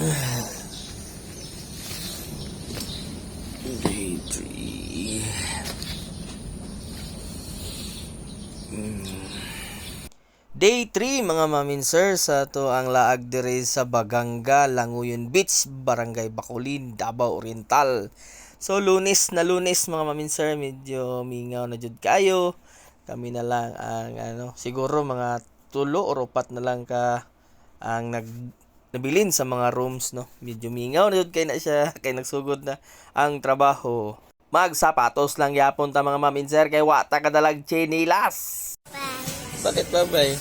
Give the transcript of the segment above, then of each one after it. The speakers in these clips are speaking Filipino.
Day 3. Day 3 mga maminser sa to ang laag diri sa Baganga, Languyon Beach, Barangay Bacolod, Davao Oriental. So lunes mga maminser, medyo mingaw na jud kayo. Kami na lang ang siguro mga 3 or 4 na lang ka ang nabilin sa mga rooms, no. Medyo mingaw na jud kay na siya kay nagsugod na ang trabaho. Magsapatos lang yapon ta mga maminser kay wata kadalag chinilas. Bakit babay?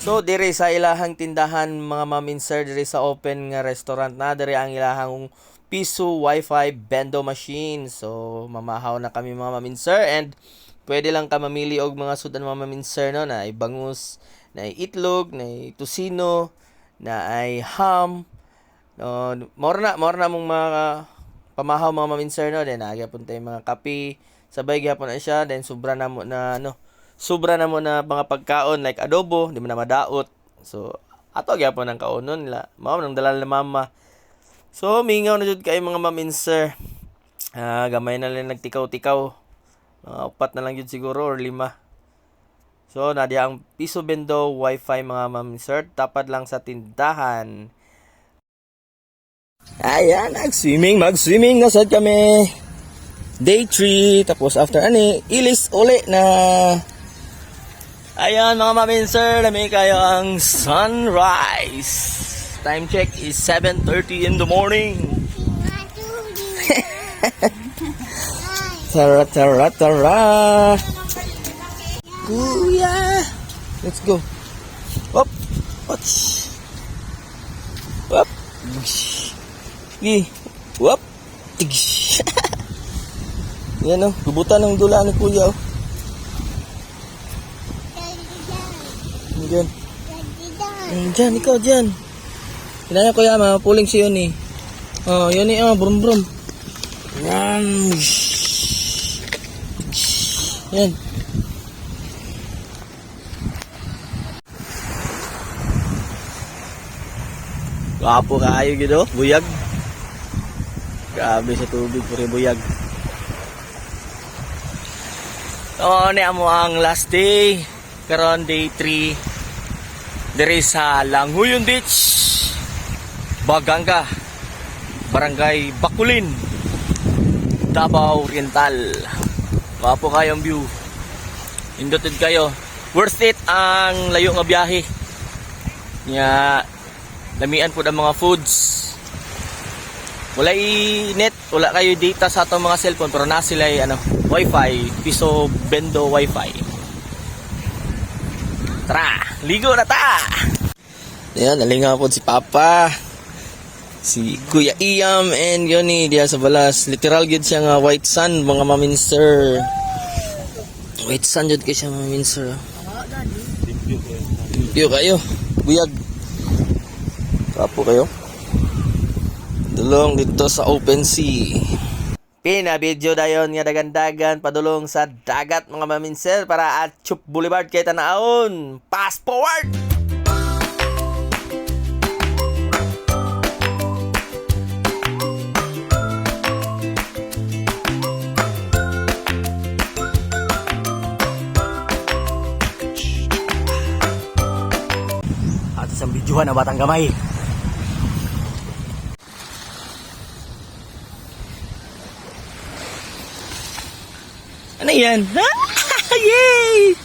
So diri sa ilahang tindahan mga maminser, diri sa open nga restaurant na diri ang ilahang piso wifi bendo machine. So mamahaw na kami mga maminser, and pwede lang ka mamili og mga sudan mga maminser, no, na ay bangus, na ay itlog, na ay tusino, na ay ham. No, more na mong mga pamahaw mga maminser, no, then nagyapon tay mga kape, sabay gyapon na siya, then sobra na mo na mga pagkaon like adobo, di mo na madaot. So ato gyapon ang kaunon nila. Mao nang dalal na mama. So mingaw na jud kay mga maminser. Gamay na lang nagtikaw-tikaw. Mga 4 na lang jud siguro or 5. So nadiya ang piso bendo wifi mga maminser, tapad lang sa tindahan. Ayan, mag-swimming na sad kami. Day 3, tapos after ilis uli na. Ayan mga maminser, lami kayo ang sunrise. Time check is 7:30 in the morning. Tara. Kuya, let's go. Hop. Hop. Wop. Yan o, bubutan ng dula ni kuya o. Diyan, ikaw dyan. Kinaya kuya, mapuling siya yun eh. Yun eh, brum. Yan. Wapo kayo gitu, buyag. Grabe sa tubig, puri buyag. So, ni amo ang last day. Karon day 3. Diri sa Languyon Beach, Baganga, Barangay Bacolod, Davao Oriental. Wapo kayong view. Indotid kayo. Worth it ang layo nga biyahe. Nya lamian po ang mga foods. Wala net, wala kayo data sa atong mga cellphone, pero na sila wifi, piso bendo wifi. Tara, ligo na ta! Ayan, nalinga po si Papa, si Kuya Iam, and Yoni diya sa balas. Literal yun siya nga white sun, mga maminser. White sun yun kayo siya maminser. Limpyo kayo, buyag. Kapo kayo. Dulong dito sa open sea. Pinabidyo dayon nga dagan-dagan padulong sa dagat mga maminser para at Chup Boulevard kay tanaon. Fast forward! At isang bidyuhan na batang gamay. Ano yan? Yay!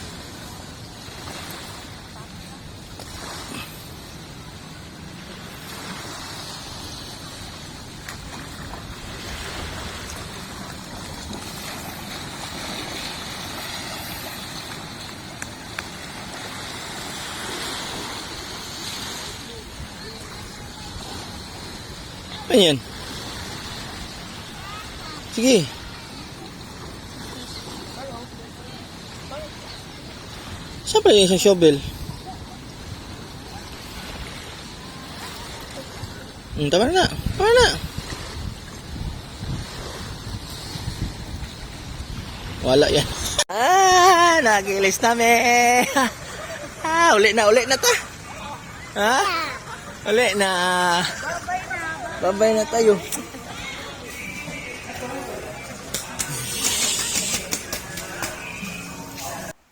Ano yan? Sige. Saan pa yung isang shovel? Tama na. Wala yan. Nagilis namin. Uli na ta. Ha? Uli na. Babay na tayo.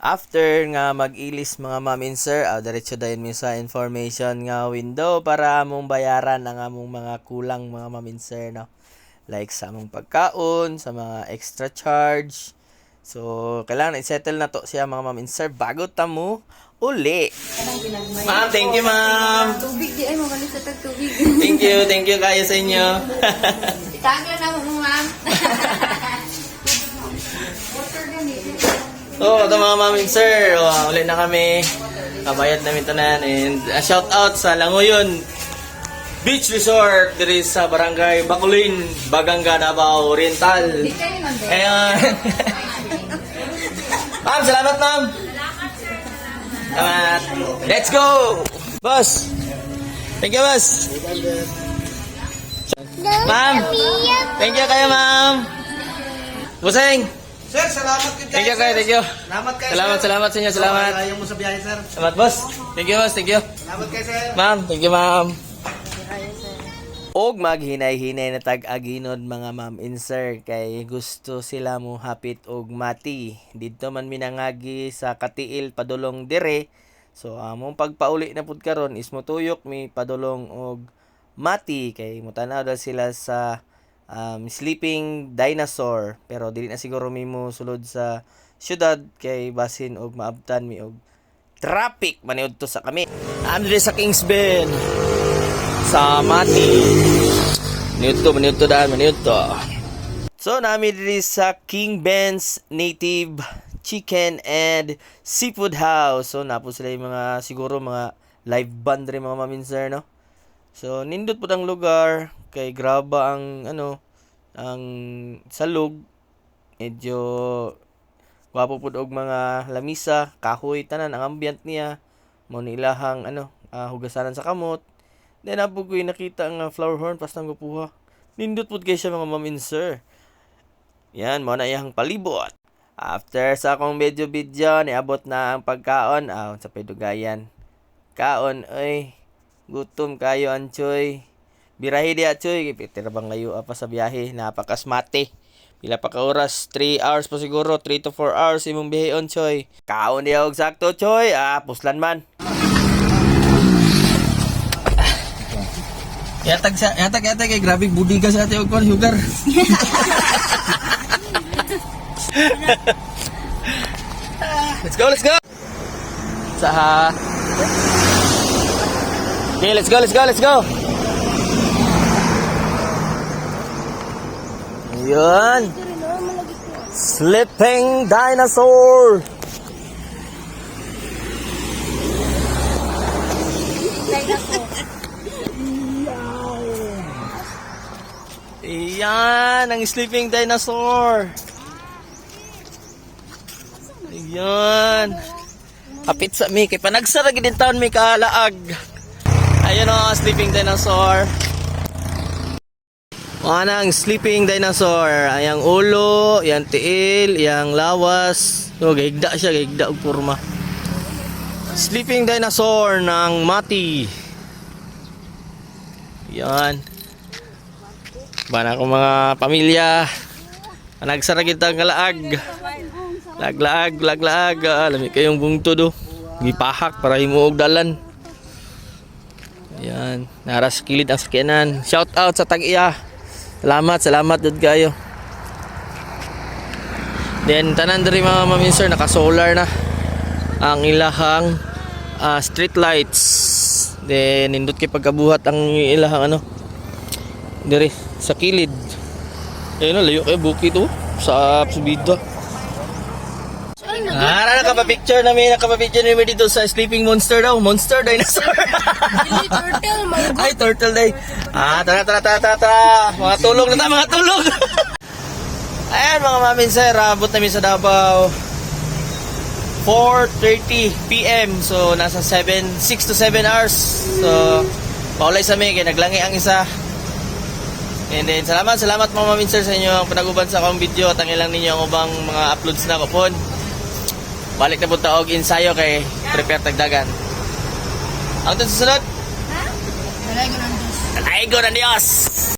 After nga mag-ilis mga ma'am and sir, diretso dayon mi sa information nga window para among bayaran ang among mga kulang mga ma'am and sir, no? Like sa among pagkaon, sa mga extra charge. So, kailangan i-settle na to siya mga ma'am and sir bago tamo uli. Ma'am, thank you ma'am. Tubig di ay mo malis sa tubig. Thank you kayo sa inyo. Itagyo na mo ma'am. Water din. So, ito mga ma'am and sir, uli na kami. Kabayad namin tanan and shout out sa Langoyon Beach Resort diri sa Barangay Bacolin, Baganga, Davao Oriental. Ayan. Ma'am, salamat ma'am. Salamat. Let's go! Boss! Thank you, boss. Ma'am! Thank you kayo, ma'am. Buseng! Sir, salamat kayo. Thank you kayo, thank you. Salamat kayo, Salamat sa inyo, salamat. Ayaw mo sa biyahe, sir. Salamat, boss. Thank you, boss. Thank you. Salamat kayo, sir. Ma'am, thank you, ma'am. Og maghinay-hinay na tag-aginod mga ma'am and sir kay gusto sila mo hapit og mati. Dito man minangagi sa Katiil padulong dire. So among pagpauli na pud karon is motuyok mi padulong og mati kay mutanaw daw sila sa Sleeping Dinosaur pero dili na siguro mi mo sulod sa syudad kay basin og maabtan mi og traffic maniud to sa kami. Andre sa Kings Bend sa Mati. Maniud to. So, namin diri sa King Ben's Native Chicken and Seafood House. So, napo sila yung mga, siguro mga live band rin mga maminser, no? So, nindot po ang lugar. Kay graba ang, ang salog. Medyo wapo po og mga lamisa, kahoy, tanan, ang ambient niya. Mo nilahang, hugasanan sa kamot. Then, apo ko nakita ang flower horn, pas nang gupuha. Nindot po kayo siya mga ma'am and sir. Yan, mo na iyang palibot. After sa akong video, niabot na ang pagkaon. Sa pedugayan. Kaon, gutom kayo ang choy. Birahe diya choy, kipitira bang kayo pa sa biyahe. Napakasmate. Pila pa ka oras, 3 hours pa siguro, 3 to 4 hours imong bihon choy. Kaon diya og sakto choy, puslan man. Yatag kay grabe budiga sa ate og kon sugar. Let's go. Sa Okay, let's go. Yun. Sleeping Dinosaur. Ayan, ang Sleeping Dinosaur. Ayan. Kapit sa mi, kay panagsara gid taon mi kalaag. Ayun o, Sleeping Dinosaur. Ang Sleeping Dinosaur. Ayang ulo, yang tiil, yang lawas. So, gahigda siya, gahigda og porma. Sleeping Dinosaur ng Mati. Yan. Bana ko mga pamilya. Nagsara kita ang kalaag. Laglaag. Lami kayong bungto do. Gipahak para himuog dalan. Ayan. Naras kilid ang sakyanan. Shout out sa tag-iya. Salamat dud kayo. Then tanan diri mga maminser naka-solar na ang ilahang street lights. Then nindot kay pagkabuhat ang ilahang diri sa kilid. Ayun layo kay buki to sa subida. Nakapapicture namin dito sa Sleeping Monster daw. Monster Dinosaur. Turtle, Ay, turtle day. Tara. Mga tulog na mga tulog. Ayan mga mamin sir, abot namin sa Davao 4:30 PM. So, nasa 6 to 7 hours. So, paulay sa may, kaya naglangi ang isa. And then, salamat mga mamin sir sa inyo ang panaguban sa akong video at ang ilang ninyo ang ubang mga uploads na ko po. Balik na po taog ensayo kay prepare tagdagan. Ang susunod? Ha? Dalay ko ng Diyos. Ay, go ng Diyos!